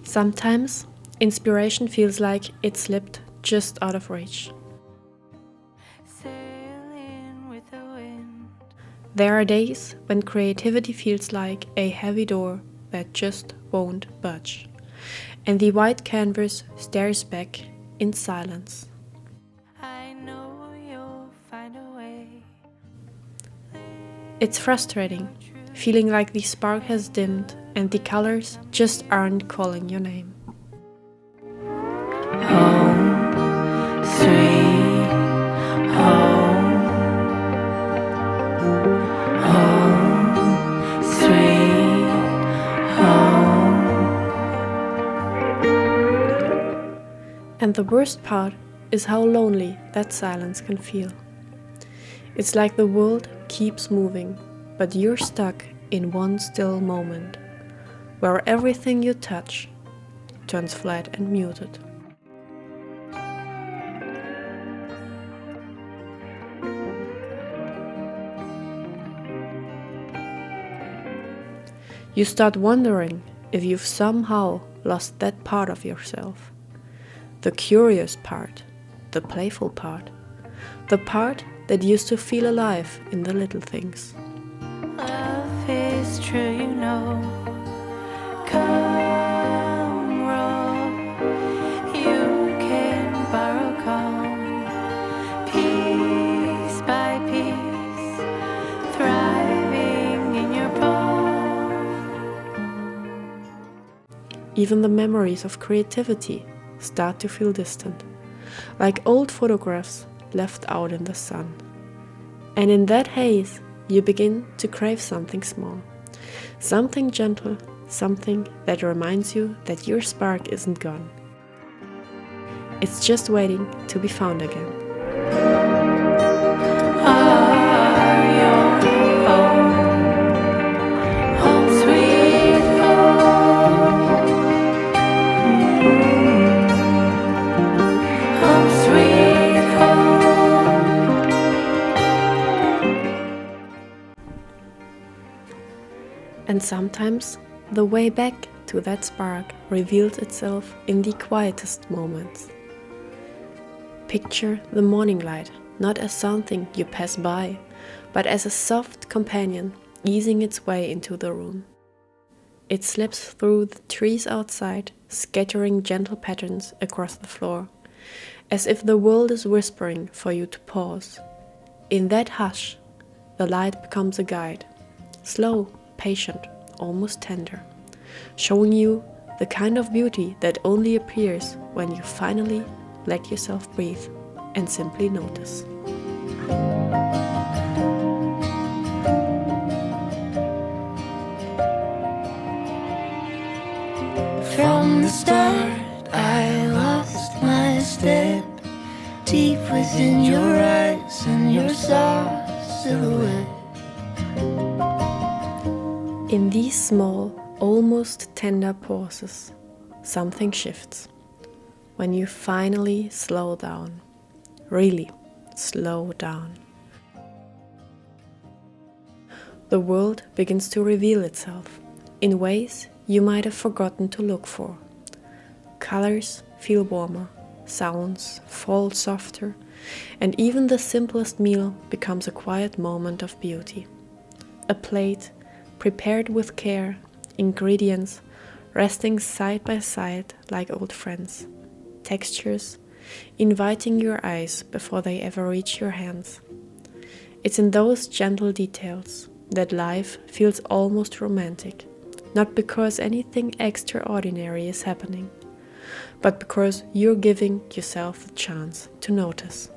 Sometimes, inspiration feels like it slipped just out of reach. There are days when creativity feels like a heavy door that just won't budge, and the white canvas stares back in silence. I know you'll find a way. It's frustrating, feeling like the spark has dimmed and the colors just aren't calling your name. Home, sweet home. Home, sweet home. And the worst part is how lonely that silence can feel. It's like the world keeps moving, but you're stuck in one still moment, where everything you touch turns flat and muted. You start wondering if you've somehow lost that part of yourself. The curious part, the playful part, the part that used to feel alive in the little things. Love is true, you know. Come roll, you can borrow calm. Piece by piece, thriving in your palm. Even the memories of creativity start to feel distant, like old photographs left out in the sun. And in that haze, you begin to crave something small, something gentle, something that reminds you that your spark isn't gone. It's just waiting to be found again. And sometimes the way back to that spark reveals itself in the quietest moments. Picture the morning light not as something you pass by, but as a soft companion easing its way into the room. It slips through the trees outside, scattering gentle patterns across the floor, as if the world is whispering for you to pause. In that hush, the light becomes a guide, slow, patient, almost tender, showing you the kind of beauty that only appears when you finally let yourself breathe and simply notice. From the start, I lost my step deep within your eyes and your soft silhouette. In these small, almost tender pauses, something shifts. When you finally slow down, really slow down, the world begins to reveal itself in ways you might have forgotten to look for. Colors feel warmer, sounds fall softer, and even the simplest meal becomes a quiet moment of beauty. A plate prepared with care, ingredients resting side by side like old friends, textures inviting your eyes before they ever reach your hands. It's in those gentle details that life feels almost romantic, not because anything extraordinary is happening, but because you're giving yourself the chance to notice.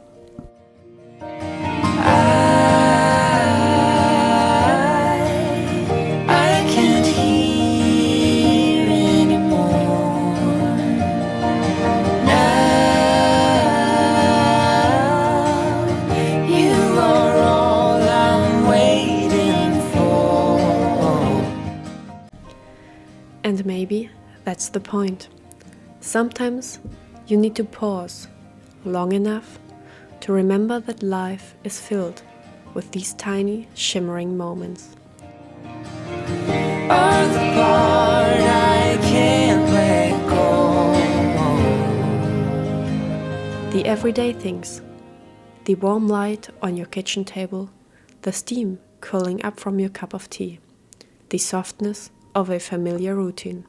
And maybe that's the point. Sometimes you need to pause, long enough to remember that life is filled with these tiny, shimmering moments. Are the part I can't let go. The everyday things, the warm light on your kitchen table, the steam curling up from your cup of tea, the softness of a familiar routine,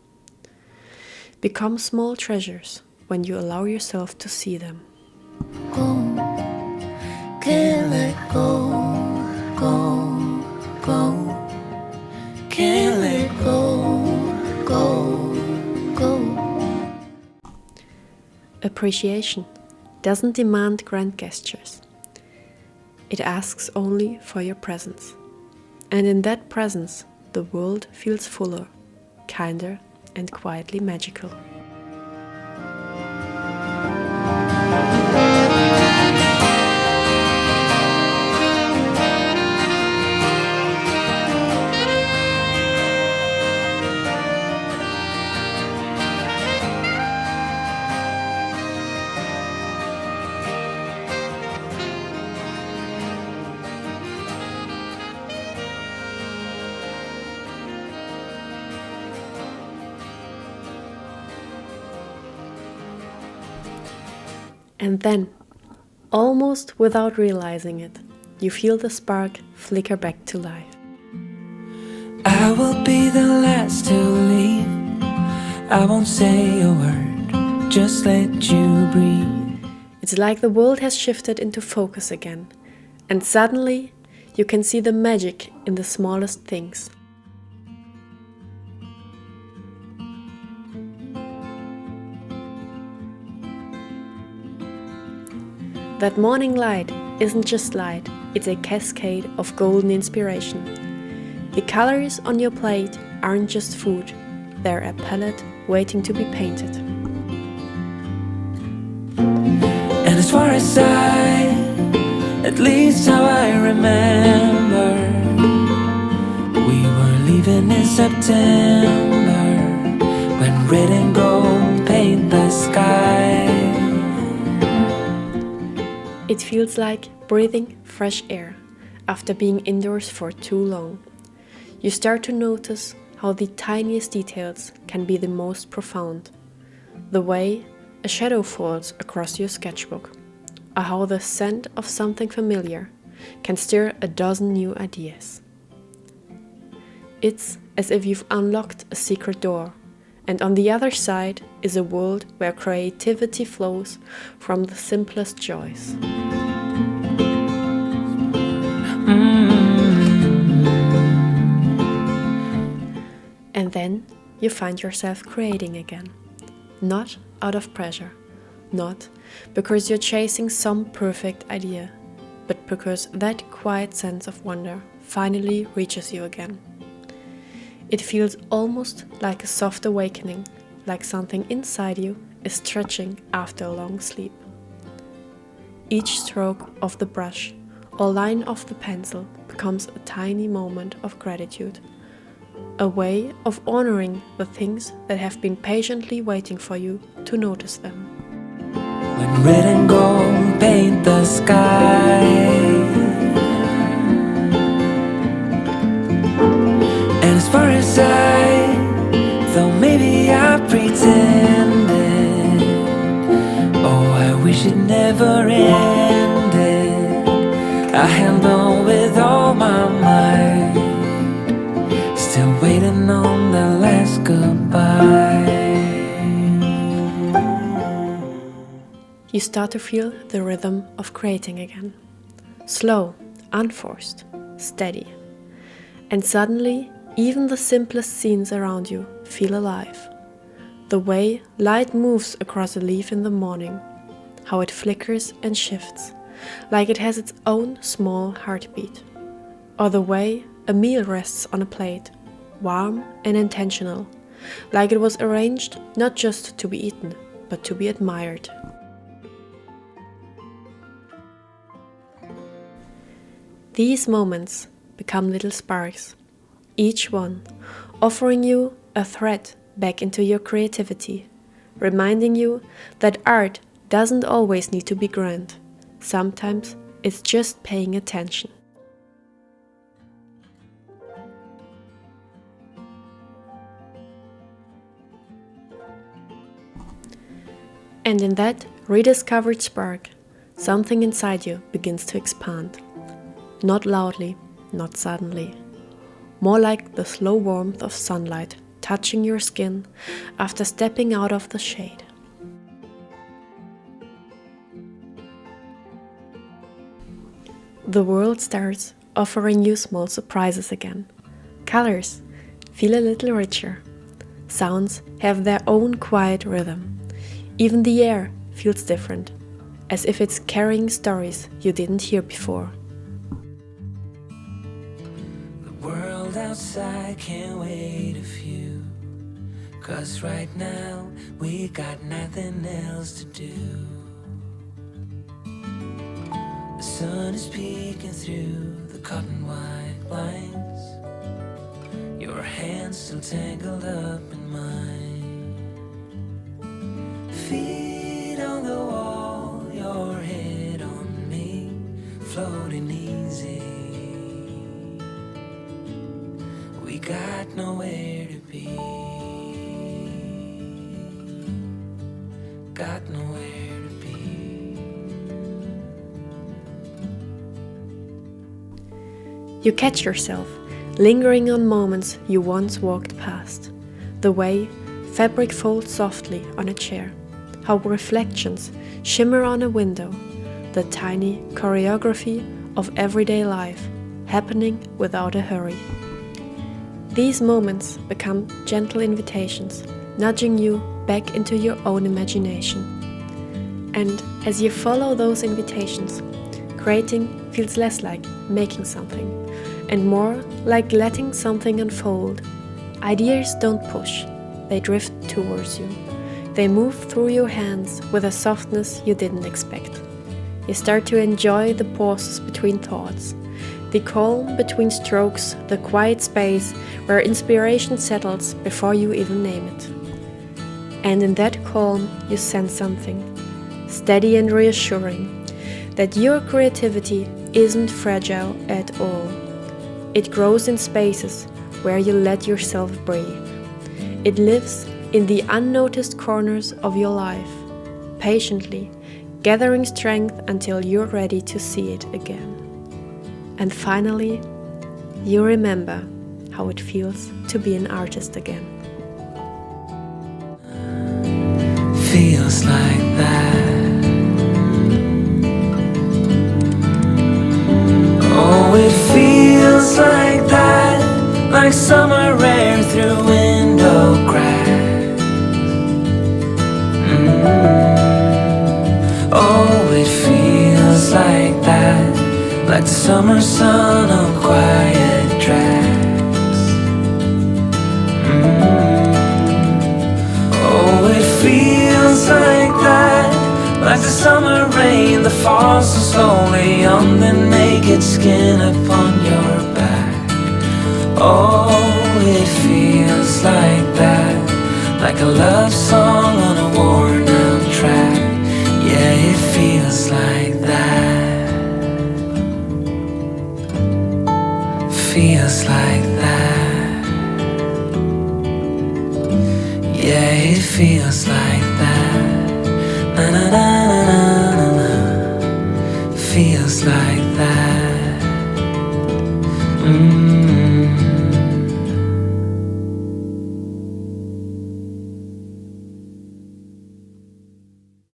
become small treasures when you allow yourself to see them. Go, can't let go, go, go. Can't let go, go, go. Appreciation doesn't demand grand gestures. It asks only for your presence. And in that presence, the world feels fuller, kinder, and quietly magical. And then, almost without realizing it, you feel the spark flicker back to life. I will be the last to leave. I won't say a word, just let you breathe. It's like the world has shifted into focus again, and suddenly you can see the magic in the smallest things. That morning light isn't just light, it's a cascade of golden inspiration. The colors on your plate aren't just food, they're a palette waiting to be painted. And as far as at least how I remember, we were leaving in September, when red and gold paint the sky. It feels like breathing fresh air after being indoors for too long. You start to notice how the tiniest details can be the most profound. The way a shadow falls across your sketchbook, or how the scent of something familiar can stir a dozen new ideas. It's as if you've unlocked a secret door, and on the other side is a world where creativity flows from the simplest joys. And then you find yourself creating again, not out of pressure, not because you're chasing some perfect idea, but because that quiet sense of wonder finally reaches you again. It feels almost like a soft awakening, like something inside you is stretching after a long sleep. Each stroke of the brush or line of the pencil becomes a tiny moment of gratitude, a way of honoring the things that have been patiently waiting for you to notice them. When red and gold paint the sky, and as far as though maybe I pretended, oh, I wish it never ended. I held on with all my might, still waiting on the last goodbye. You start to feel the rhythm of creating again. Slow, unforced, steady. And suddenly, even the simplest scenes around you feel alive. The way light moves across a leaf in the morning, how it flickers and shifts, like it has its own small heartbeat. Or the way a meal rests on a plate, warm and intentional, like it was arranged not just to be eaten, but to be admired. These moments become little sparks, each one offering you a thread back into your creativity, reminding you that art doesn't always need to be grand. Sometimes it's just paying attention. And in that rediscovered spark, something inside you begins to expand. Not loudly, not suddenly. More like the slow warmth of sunlight touching your skin after stepping out of the shade. The world starts offering you small surprises again. Colors feel a little richer. Sounds have their own quiet rhythm. Even the air feels different, as if it's carrying stories you didn't hear before. The world outside can't wait a few, 'cause right now we got nothing else to do. The sun is peeking through the cotton white blinds. Your hands still tangled up in mine. Feet on the wall, your head on me, floating easy. We got nowhere to be. Got nowhere to be. You catch yourself lingering on moments you once walked past. The way fabric folds softly on a chair, how reflections shimmer on a window, the tiny choreography of everyday life happening without a hurry. These moments become gentle invitations, nudging you back into your own imagination. And as you follow those invitations, creating feels less like making something and more like letting something unfold. Ideas don't push, they drift towards you. They move through your hands with a softness you didn't expect. You start to enjoy the pauses between thoughts, the calm between strokes, the quiet space where inspiration settles before you even name it. And in that calm, you sense something steady and reassuring, that your creativity isn't fragile at all. It grows in spaces where you let yourself breathe. It lives in the unnoticed corners of your life, patiently gathering strength until you're ready to see it again. And finally, you remember how it feels to be an artist again. Feels like that. Oh, it feels like that, like summer air through window cracks. Oh, it feels like that, like the summer sun on quiet tracks. Oh, it feels like that, like the summer rain that falls so slowly on the naked skin upon your back. Oh, it feels like that, like a love song on a worn out track. Yeah, it feels like that. Feels like that. Yeah, it feels like that. Na na na na na na. Feels like that.